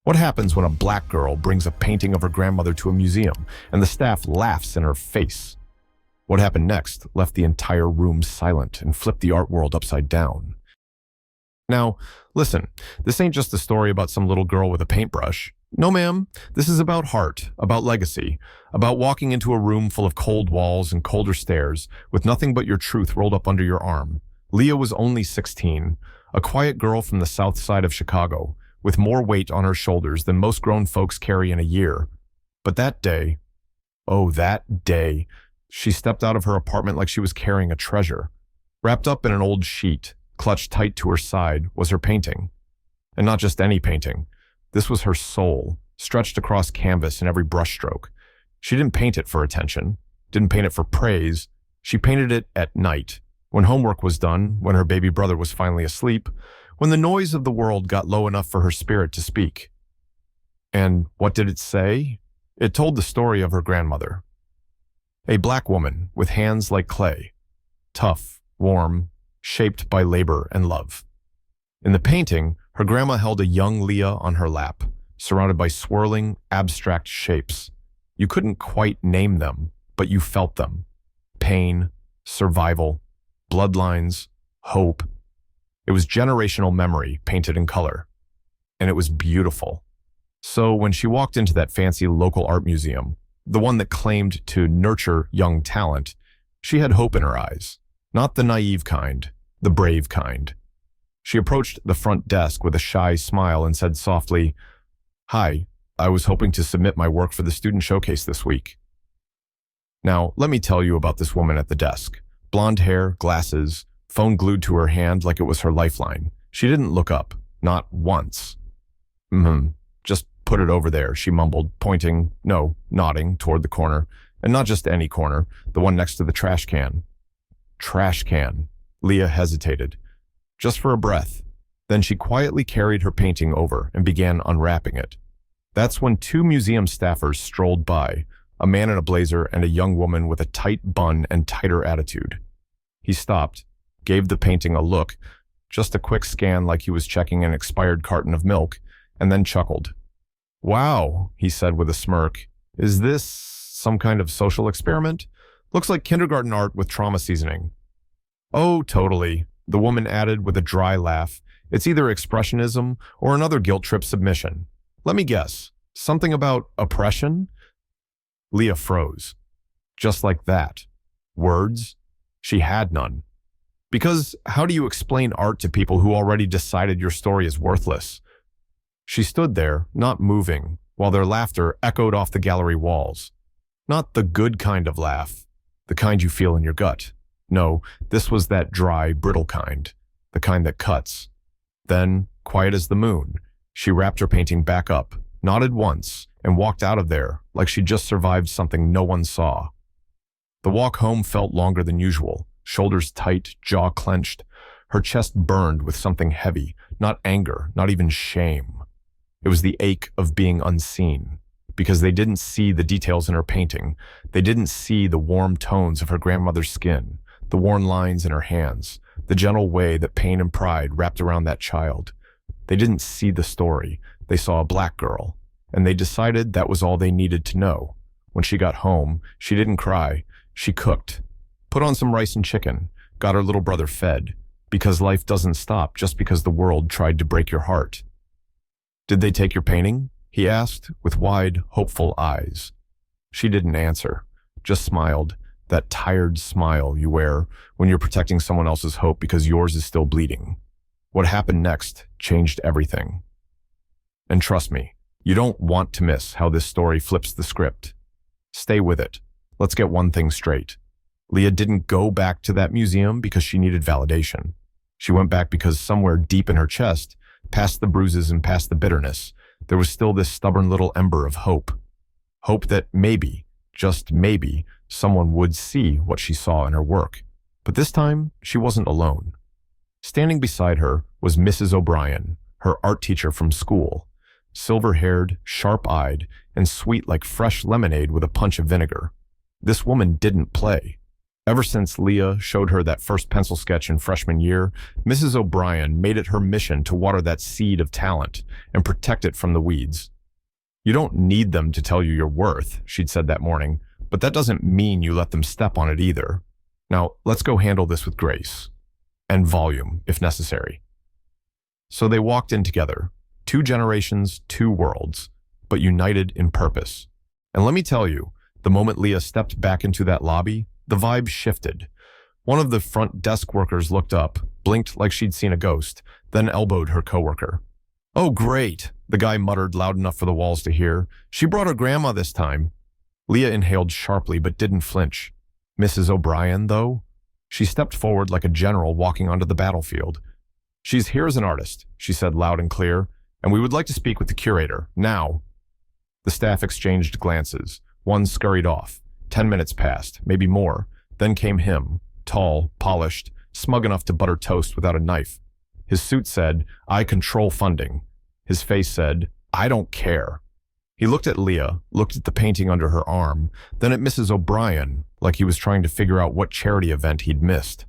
What happens when a black girl brings a painting of her grandmother to a museum and the staff laughs in her face? What happened next left the entire room silent and flipped the art world upside down. Now, listen, this ain't just a story about some little girl with a paintbrush. No, ma'am, this is about heart, about legacy, about walking into a room full of cold walls and colder stairs with nothing but your truth rolled up under your arm. Leah was only 16, a quiet girl from the south side of Chicago, with more weight on her shoulders than most grown folks carry in a year. But that day, oh, that day, she stepped out of her apartment like she was carrying a treasure. Wrapped up in an old sheet, clutched tight to her side, was her painting. And not just any painting. This was her soul, stretched across canvas in every brushstroke. She didn't paint it for attention, didn't paint it for praise. She painted it at night, when homework was done, when her baby brother was finally asleep, when the noise of the world got low enough for her spirit to speak. And what did it say? It told the story of her grandmother. A black woman with hands like clay, tough, warm, shaped by labor and love. In the painting, her grandma held a young Leah on her lap, surrounded by swirling, abstract shapes. You couldn't quite name them, but you felt them. Pain, survival, bloodlines, hope. It was generational memory painted in color. And it was beautiful. So when she walked into that fancy local art museum, the one that claimed to nurture young talent, she had hope in her eyes. Not the naive kind, the brave kind. She approached the front desk with a shy smile and said softly, "Hi, I was hoping to submit my work for the student showcase this week." Now, let me tell you about this woman at the desk. Blonde hair, glasses, phone glued to her hand like it was her lifeline. She didn't look up, not once. Just put it over there, she mumbled, nodding toward the corner. And not just any corner, the one next to the trash can. Trash can. Leah hesitated, just for a breath. Then she quietly carried her painting over and began unwrapping it. That's when two museum staffers strolled by, a man in a blazer and a young woman with a tight bun and tighter attitude. He stopped, gave the painting a look, just a quick scan like he was checking an expired carton of milk, and then chuckled. "Wow," he said with a smirk. "Is this some kind of social experiment? Looks like kindergarten art with trauma seasoning." "Oh, totally," the woman added with a dry laugh. "It's either expressionism or another guilt trip submission. Let me guess, something about oppression?" Leah froze. Just like that. Words? She had none. Because how do you explain art to people who already decided your story is worthless? She stood there, not moving, while their laughter echoed off the gallery walls. Not the good kind of laugh, the kind you feel in your gut. No, this was that dry, brittle kind, the kind that cuts. Then, quiet as the moon, she wrapped her painting back up, nodded once, and walked out of there like she'd just survived something no one saw. The walk home felt longer than usual, shoulders tight, jaw clenched. Her chest burned with something heavy, not anger, not even shame. It was the ache of being unseen, because they didn't see the details in her painting. They didn't see the warm tones of her grandmother's skin, the worn lines in her hands, the gentle way that pain and pride wrapped around that child. They didn't see the story. They saw a black girl, and they decided that was all they needed to know. When she got home, she didn't cry. She cooked, put on some rice and chicken, got her little brother fed, because life doesn't stop just because the world tried to break your heart. "Did they take your painting?" he asked, with wide, hopeful eyes. She didn't answer, just smiled, that tired smile you wear when you're protecting someone else's hope because yours is still bleeding. What happened next changed everything. And trust me, you don't want to miss how this story flips the script. Stay with it. Let's get one thing straight. Leah didn't go back to that museum because she needed validation. She went back because somewhere deep in her chest, past the bruises and past the bitterness, there was still this stubborn little ember of hope. Hope that maybe, just maybe, someone would see what she saw in her work. But this time, she wasn't alone. Standing beside her was Mrs. O'Brien, her art teacher from school, silver-haired, sharp-eyed, and sweet like fresh lemonade with a punch of vinegar. This woman didn't play. Ever since Leah showed her that first pencil sketch in freshman year, Mrs. O'Brien made it her mission to water that seed of talent and protect it from the weeds. You don't need them to tell you your worth, she'd said that morning, but that doesn't mean you let them step on it either. Now, let's go handle this with grace. And volume, if necessary. So they walked in together. 2 generations, 2 worlds, but united in purpose. And let me tell you, the moment Leah stepped back into that lobby, the vibe shifted. One of the front desk workers looked up, blinked like she'd seen a ghost, then elbowed her coworker. "Oh, great," the guy muttered loud enough for the walls to hear. "She brought her grandma this time." Leah inhaled sharply but didn't flinch. Mrs. O'Brien, though? She stepped forward like a general walking onto the battlefield. "She's here as an artist," she said loud and clear, "and we would like to speak with the curator, now." The staff exchanged glances. One scurried off. 10 minutes passed, maybe more. Then came him, tall, polished, smug enough to butter toast without a knife. His suit said, "I control funding." His face said, "I don't care." He looked at Leah, looked at the painting under her arm, then at Mrs. O'Brien, like he was trying to figure out what charity event he'd missed.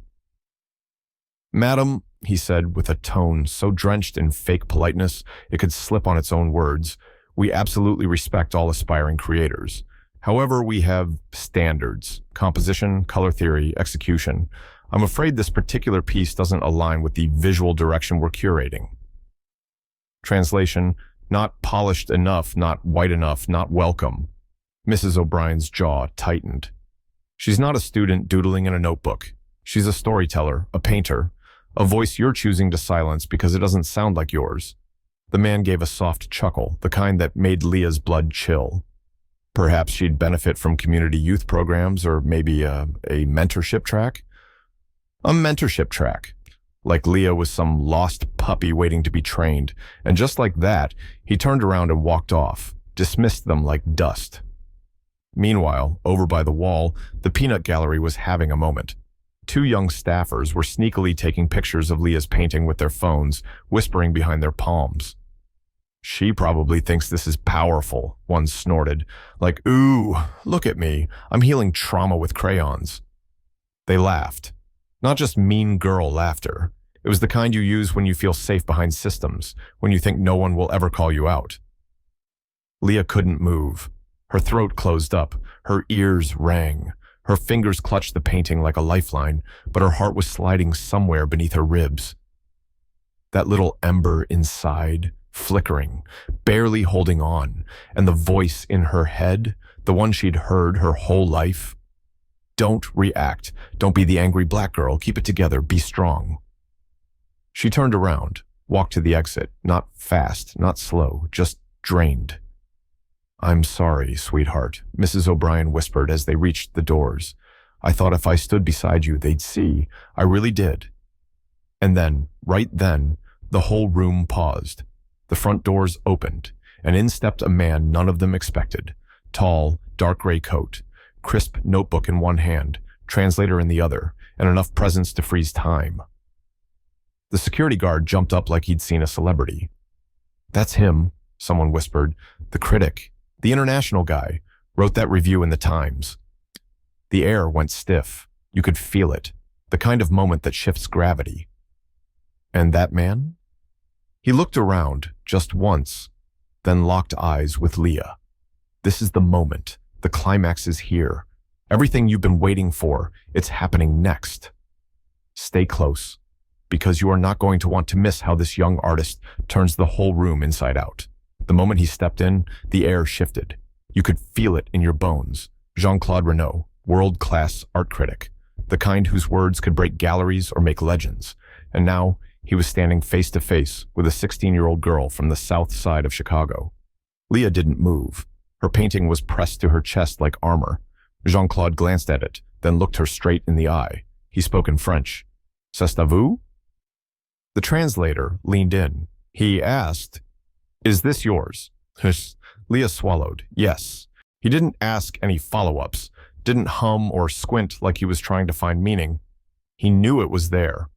"Madam," he said with a tone so drenched in fake politeness it could slip on its own words, "we absolutely respect all aspiring creators. However, we have standards: composition, color theory, execution. I'm afraid this particular piece doesn't align with the visual direction we're curating." Translation: not polished enough, not white enough, not welcome. Mrs. O'Brien's jaw tightened. She's not a student doodling in a notebook. She's a storyteller, a painter, a voice you're choosing to silence because it doesn't sound like yours. The man gave a soft chuckle, the kind that made Leah's blood chill. Perhaps she'd benefit from community youth programs, or maybe a mentorship track? A mentorship track. Like Leah was some lost puppy waiting to be trained, and just like that, he turned around and walked off, dismissed them like dust. Meanwhile, over by the wall, the peanut gallery was having a moment. 2 young staffers were sneakily taking pictures of Leah's painting with their phones, whispering behind their palms. "She probably thinks this is powerful," one snorted. Like, "Ooh, look at me. I'm healing trauma with crayons." They laughed. Not just mean girl laughter. It was the kind you use when you feel safe behind systems, when you think no one will ever call you out. Leah couldn't move. Her throat closed up. Her ears rang. Her fingers clutched the painting like a lifeline, but her heart was sliding somewhere beneath her ribs. That little ember inside, flickering, barely holding on, and the voice in her head, the one she'd heard her whole life. "Don't react. Don't be the angry black girl. Keep it together. Be strong." She turned around, walked to the exit, not fast, not slow, just drained. "I'm sorry, sweetheart," Mrs. O'Brien whispered as they reached the doors. "I thought if I stood beside you, they'd see. I really did." And then, right then, the whole room paused. The front doors opened, and in stepped a man none of them expected. Tall, dark gray coat, crisp notebook in one hand, translator in the other, and enough presence to freeze time. The security guard jumped up like he'd seen a celebrity. "That's him," someone whispered. "The Critic, the international guy, wrote that review in the Times." The air went stiff. You could feel it, the kind of moment that shifts gravity. And that man? He looked around just once, then locked eyes with Leah. This is the moment. The climax is here. Everything you've been waiting for, it's happening next. Stay close, because you are not going to want to miss how this young artist turns the whole room inside out. The moment he stepped in, the air shifted. You could feel it in your bones. Jean-Claude Renaud, world-class art critic, the kind whose words could break galleries or make legends. And now, he was standing face to face with a 16-year-old girl from the south side of Chicago. Leah didn't move. Her painting was pressed to her chest like armor. Jean-Claude glanced at it, then looked her straight in the eye. He spoke in French. "C'est à vous?" The translator leaned in. He asked, "Is this yours?" Leah swallowed. Yes. He didn't ask any follow-ups, didn't hum or squint like he was trying to find meaning. He knew it was there.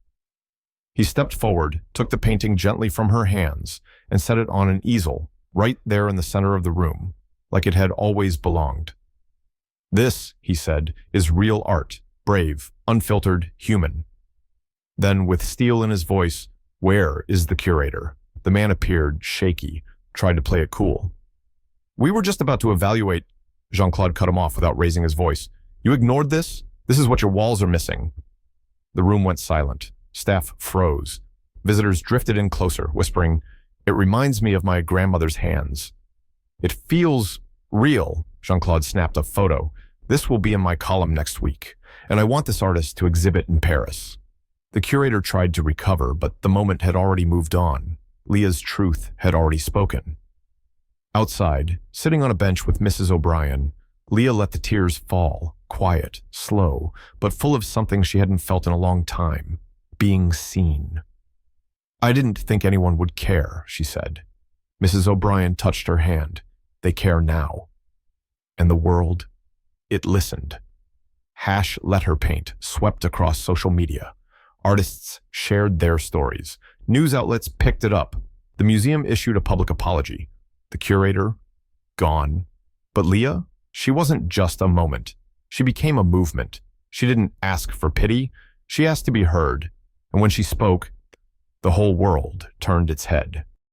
He stepped forward, took the painting gently from her hands, and set it on an easel, right there in the center of the room, like it had always belonged. "This," he said, "is real art. brave, unfiltered, human. Then, with steel in his voice, "Where is the curator?" The man appeared, shaky, tried to play it cool. "We were just about to evaluate." Jean-Claude cut him off without raising his voice. "You ignored this? This is what your walls are missing." The room went silent. Staff froze. Visitors drifted in closer, whispering, "It reminds me of my grandmother's hands." "It feels real." Jean-Claude snapped a photo. "This will be in my column next week, and I want this artist to exhibit in Paris." The curator tried to recover, but the moment had already moved on. Leah's truth had already spoken. Outside, sitting on a bench with Mrs. O'Brien, Leah let the tears fall, quiet, slow, but full of something she hadn't felt in a long time, being seen. "I didn't think anyone would care," she said. Mrs. O'Brien touched her hand. "They care now." And the world, it listened. Let Her Paint swept across social media. Artists shared their stories. News outlets picked it up. The museum issued a public apology. The curator, gone. But Leah, she wasn't just a moment. She became a movement. She didn't ask for pity. She asked to be heard. And when she spoke, the whole world turned its head.